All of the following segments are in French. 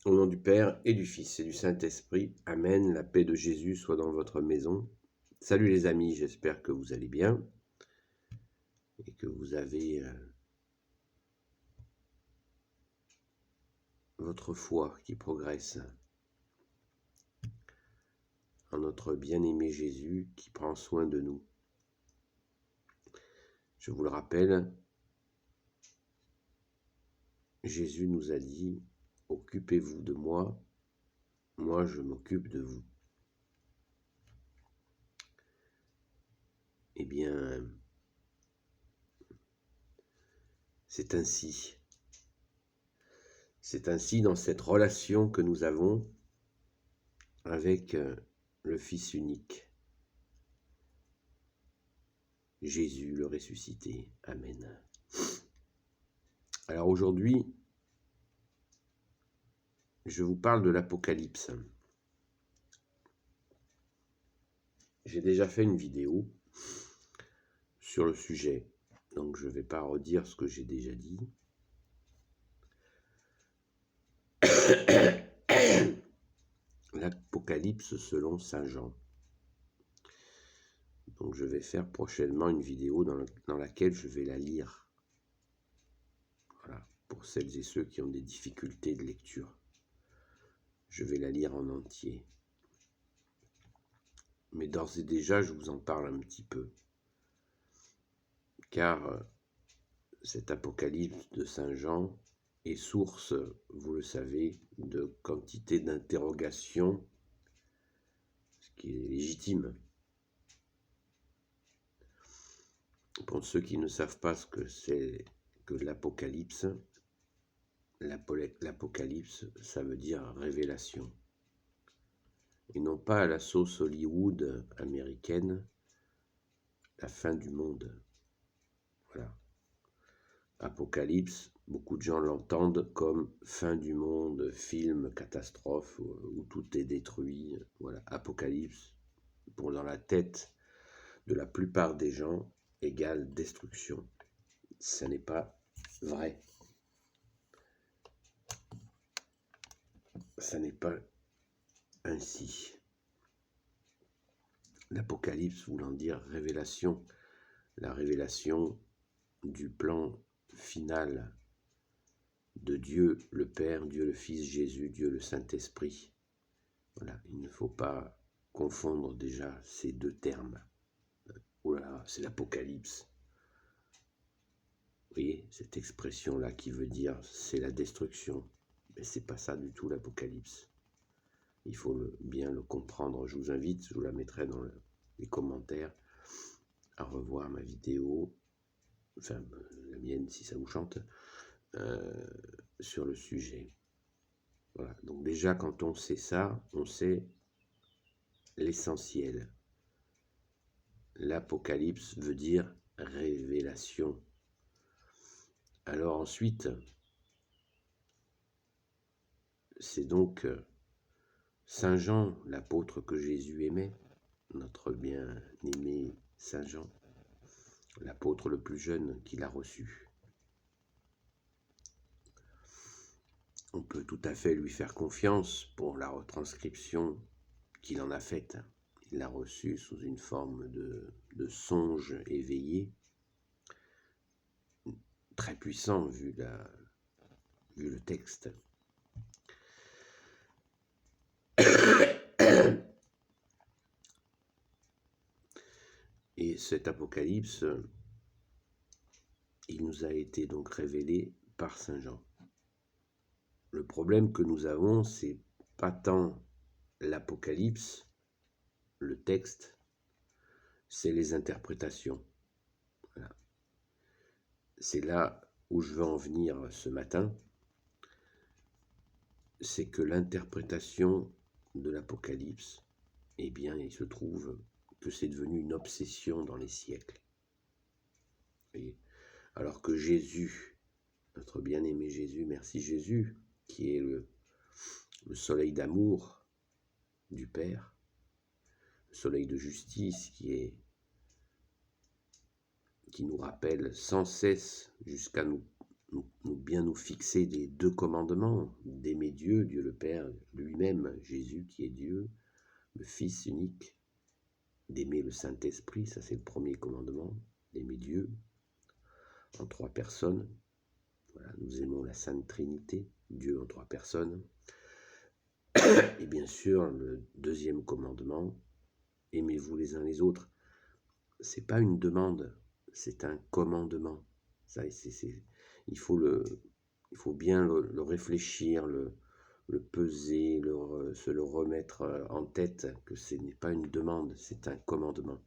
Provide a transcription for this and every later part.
Au nom du Père et du Fils et du Saint-Esprit, Amen. La paix de Jésus soit dans votre maison. Salut les amis, j'espère que vous allez bien et que vous avez votre foi qui progresse en notre bien-aimé Jésus qui prend soin de nous. Je vous le rappelle, Jésus nous a dit « Occupez-vous de moi, moi je m'occupe de vous ». Eh bien, c'est ainsi. C'est ainsi dans cette relation que nous avons avec le Fils unique, Jésus le ressuscité. Amen. Alors aujourd'hui, je vous parle de l'Apocalypse. J'ai déjà fait une vidéo sur le sujet, donc je ne vais pas redire ce que j'ai déjà dit. L'Apocalypse selon Saint Jean. Donc je vais faire prochainement une vidéo dans laquelle je vais la lire. Voilà, pour celles et ceux qui ont des difficultés de lecture. Je vais la lire en entier. Mais d'ores et déjà, je vous en parle un petit peu. Car cet Apocalypse de Saint Jean est source, vous le savez, de quantité d'interrogations, ce qui est légitime. Pour ceux qui ne savent pas ce que c'est que l'Apocalypse, l'Apocalypse, ça veut dire révélation. Et non pas à la sauce Hollywood américaine, la fin du monde. Voilà. Apocalypse, beaucoup de gens l'entendent comme fin du monde, film, catastrophe, où tout est détruit. Voilà, Apocalypse, pour dans la tête de la plupart des gens, égale destruction. Ce n'est pas vrai. Ça n'est pas ainsi. L'Apocalypse voulant dire révélation, la révélation du plan final de Dieu le Père, Dieu le Fils, Jésus, Dieu le Saint-Esprit. Voilà, il ne faut pas confondre déjà ces deux termes. Oh là là, c'est l'Apocalypse. Vous voyez, cette expression-là qui veut dire c'est la destruction. Mais c'est pas ça du tout l'Apocalypse. Il faut bien le comprendre. Je vous invite, je vous la mettrai dans les commentaires, à revoir ma vidéo, enfin la mienne si ça vous chante, sur le sujet. Voilà. Donc déjà quand on sait ça, on sait l'essentiel. L'Apocalypse veut dire révélation. Alors ensuite, c'est donc Saint Jean, l'apôtre que Jésus aimait, notre bien-aimé Saint Jean, l'apôtre le plus jeune qu'il a reçu. On peut tout à fait lui faire confiance pour la retranscription qu'il en a faite. Il l'a reçu sous une forme de songe éveillé, très puissant vu le texte. Et cet Apocalypse, il nous a été donc révélé par Saint Jean. Le problème que nous avons, c'est pas tant l'Apocalypse, le texte, c'est les interprétations. Voilà. C'est là où je veux en venir ce matin. C'est que l'interprétation de l'Apocalypse, eh bien, il se trouve que c'est devenu une obsession dans les siècles. Et alors que Jésus, notre bien-aimé Jésus, merci Jésus, qui est le soleil d'amour du Père, le soleil de justice qui nous rappelle sans cesse jusqu'à nous bien nous fixer des 2 commandements, d'aimer Dieu, Dieu le Père lui-même, Jésus qui est Dieu, le Fils unique, d'aimer le Saint-Esprit, ça c'est le premier commandement, d'aimer Dieu en 3 personnes. Voilà, nous aimons la Sainte Trinité, Dieu en 3 personnes. Et bien sûr, le deuxième commandement, aimez-vous les uns les autres. C'est pas une demande, c'est un commandement. Ça, il faut bien le réfléchir, le peser, se le remettre en tête, que ce n'est pas une demande, c'est un commandement.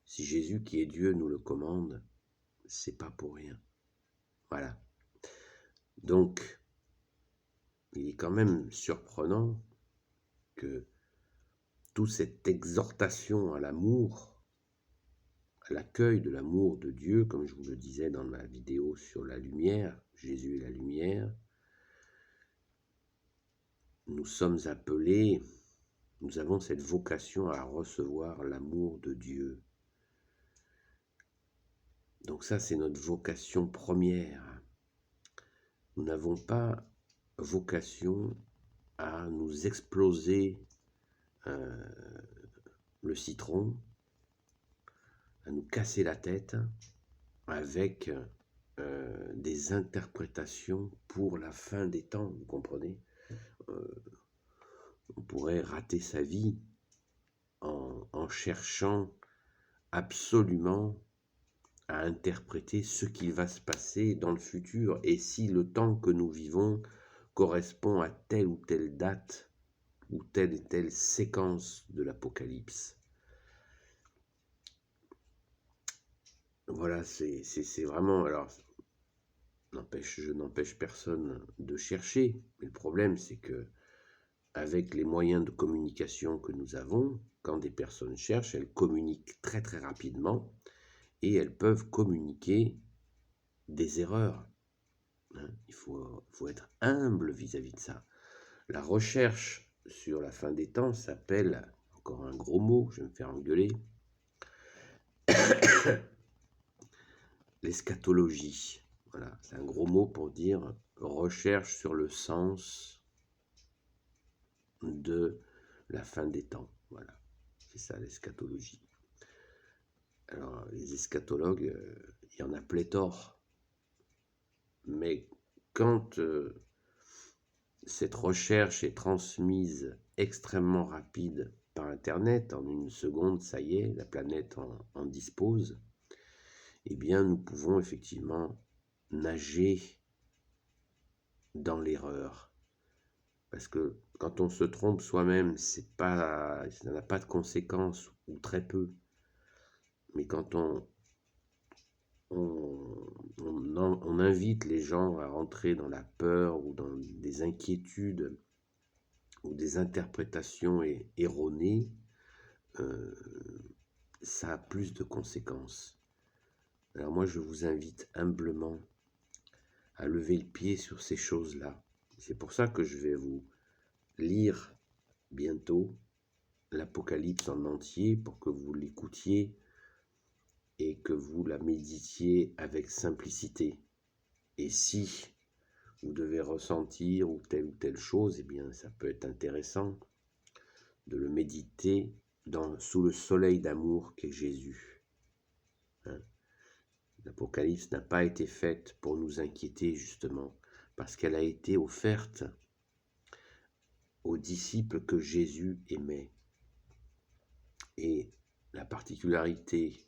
Si Jésus, qui est Dieu, nous le commande, c'est pas pour rien. Voilà. Donc, il est quand même surprenant que toute cette exhortation à l'amour, à l'accueil de l'amour de Dieu, comme je vous le disais dans ma vidéo sur la lumière, Jésus est la lumière, nous sommes appelés, nous avons cette vocation à recevoir l'amour de Dieu. Donc ça, c'est notre vocation première. Nous n'avons pas vocation à nous exploser le citron, à nous casser la tête avec des interprétations pour la fin des temps, vous comprenez. On pourrait rater sa vie en cherchant absolument à interpréter ce qui va se passer dans le futur et si le temps que nous vivons correspond à telle ou telle date ou telle et telle séquence de l'Apocalypse. Voilà, c'est vraiment... Alors, je n'empêche personne de chercher, mais le problème c'est que avec les moyens de communication que nous avons, quand des personnes cherchent, elles communiquent très très rapidement et elles peuvent communiquer des erreurs. Il faut être humble vis-à-vis de ça. La recherche sur la fin des temps s'appelle, encore un gros mot, je vais me faire engueuler, l'eschatologie. Voilà, c'est un gros mot pour dire recherche sur le sens de la fin des temps. Voilà, c'est ça l'eschatologie. Alors, les eschatologues, il y en a pléthore. Mais quand cette recherche est transmise extrêmement rapide par Internet, en une seconde, ça y est, la planète en dispose, eh bien, nous pouvons effectivement nager dans l'erreur. Parce que quand on se trompe soi-même, ça n'a pas de conséquences, ou très peu. Mais quand on invite les gens à rentrer dans la peur ou dans des inquiétudes ou des interprétations erronées, ça a plus de conséquences. Alors moi, je vous invite humblement à lever le pied sur ces choses-là. C'est pour ça que je vais vous lire bientôt l'Apocalypse en entier pour que vous l'écoutiez et que vous la méditiez avec simplicité. Et si vous devez ressentir ou telle chose, eh bien ça peut être intéressant de le méditer sous le soleil d'amour qu'est Jésus. L'Apocalypse n'a pas été faite pour nous inquiéter justement, parce qu'elle a été offerte aux disciples que Jésus aimait. Et la particularité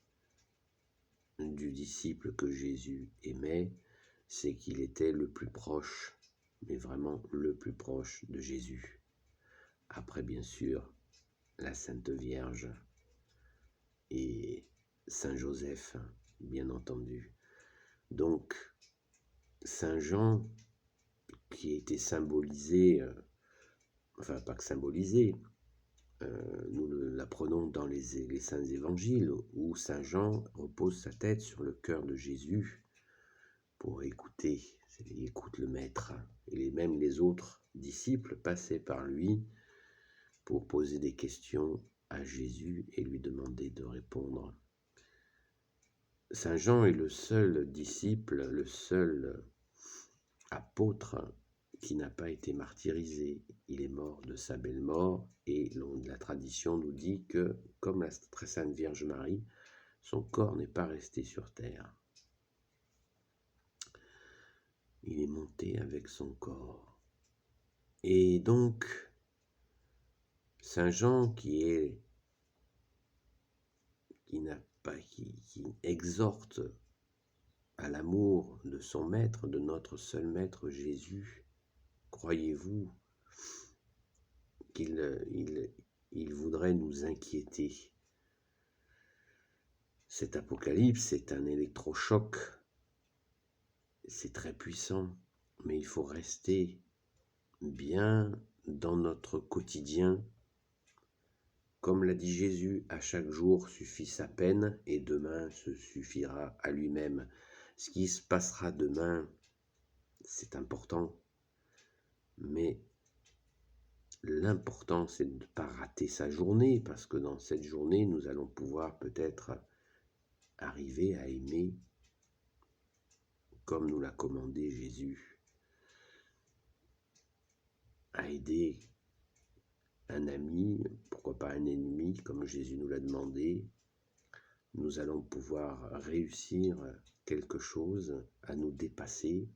du disciple que Jésus aimait, c'est qu'il était le plus proche, mais vraiment le plus proche de Jésus. Après, bien sûr, la Sainte Vierge et Saint Joseph, bien entendu. Donc, Saint Jean, qui a été symbolisé, enfin pas que symbolisé, nous l'apprenons dans les Saints Évangiles, où Saint Jean repose sa tête sur le cœur de Jésus pour écouter, il écoute le Maître, et même les autres disciples passaient par lui pour poser des questions à Jésus et lui demander de répondre. Saint Jean est le seul disciple, le seul apôtre qui n'a pas été martyrisé. Il est mort de sa belle mort et la tradition nous dit que, comme la très sainte Vierge Marie, son corps n'est pas resté sur terre. Il est monté avec son corps. Et donc, Saint Jean qui exhorte à l'amour de son maître, de notre seul maître Jésus, croyez-vous qu'il voudrait nous inquiéter? Cet apocalypse, c'est un électrochoc, c'est très puissant, mais il faut rester bien dans notre quotidien. Comme l'a dit Jésus, à chaque jour suffit sa peine et demain se suffira à lui-même. Ce qui se passera demain, c'est important, mais l'important c'est de ne pas rater sa journée, parce que dans cette journée, nous allons pouvoir peut-être arriver à aimer comme nous l'a commandé Jésus, à aider un ami, pourquoi pas un ennemi, comme Jésus nous l'a demandé. Nous allons pouvoir réussir quelque chose, à nous dépasser.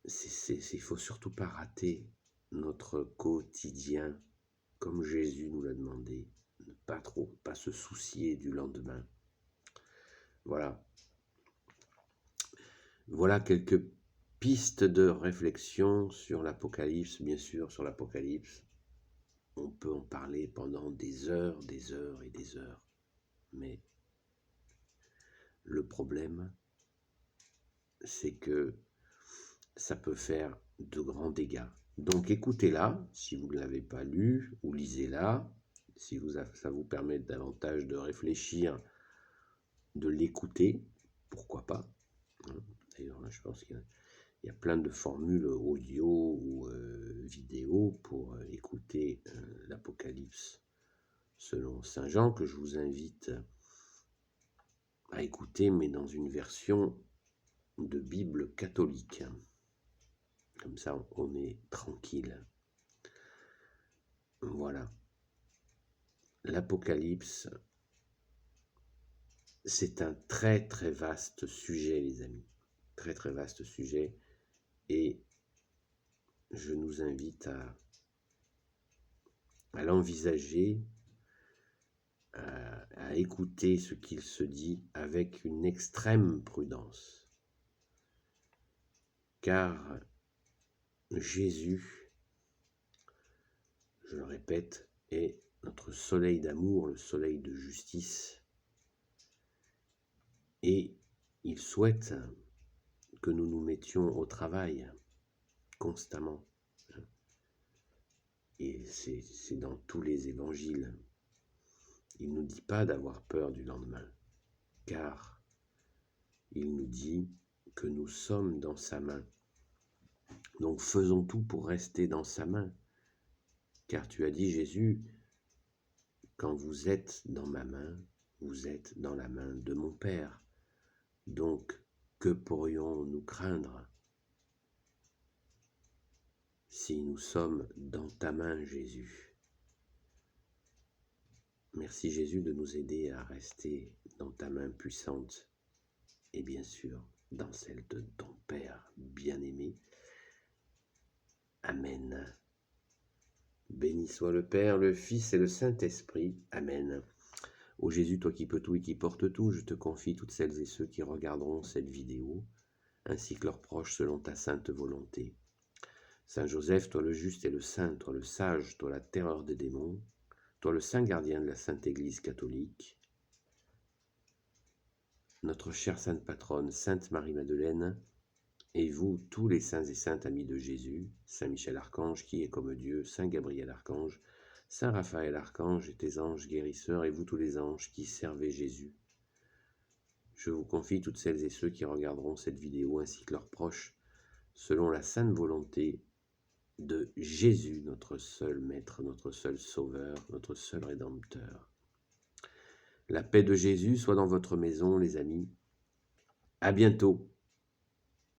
Il ne faut surtout pas rater notre quotidien, comme Jésus nous l'a demandé. Ne pas se soucier du lendemain. Voilà. Voilà quelques pistes de réflexion sur l'Apocalypse. Bien sûr, sur l'Apocalypse, on peut en parler pendant des heures et des heures. Mais le problème, c'est que ça peut faire de grands dégâts. Donc écoutez-la, si vous ne l'avez pas lu, ou lisez-la, si ça vous permet davantage de réfléchir, de l'écouter, pourquoi pas. D'ailleurs, je pense qu'il y a plein de formules audio ou vidéo pour écouter l'Apocalypse selon Saint Jean, que je vous invite à écouter, mais dans une version de Bible catholique. Comme ça, on est tranquille. Voilà. L'Apocalypse, c'est un très très vaste sujet, les amis. Très très vaste sujet. Et je nous invite à l'envisager, à écouter ce qu'il se dit avec une extrême prudence. Car Jésus, je le répète, est notre soleil d'amour, le soleil de justice. Et il souhaite que nous nous mettions au travail constamment. Et c'est dans tous les évangiles. Il ne nous dit pas d'avoir peur du lendemain, car il nous dit que nous sommes dans sa main. Donc faisons tout pour rester dans sa main, car tu as dit, Jésus, quand vous êtes dans ma main, vous êtes dans la main de mon Père. Donc, que pourrions-nous craindre si nous sommes dans ta main, Jésus? Merci Jésus de nous aider à rester dans ta main puissante et bien sûr dans celle de ton Père bien-aimé. Amen. Béni soit le Père, le Fils et le Saint-Esprit. Amen. Ô Jésus, toi qui peux tout et qui portes tout, je te confie toutes celles et ceux qui regarderont cette vidéo, ainsi que leurs proches selon ta sainte volonté. Saint Joseph, toi le juste et le saint, toi le sage, toi la terreur des démons, toi le saint gardien de la Sainte Église catholique, notre chère sainte patronne, Sainte Marie-Madeleine, et vous, tous les saints et saintes amis de Jésus, Saint Michel Archange, qui est comme Dieu, Saint Gabriel Archange, Saint Raphaël Archange et tes anges guérisseurs, et vous tous les anges qui servez Jésus. Je vous confie toutes celles et ceux qui regarderont cette vidéo, ainsi que leurs proches, selon la sainte volonté de Jésus, notre seul Maître, notre seul Sauveur, notre seul Rédempteur. La paix de Jésus soit dans votre maison, les amis. À bientôt.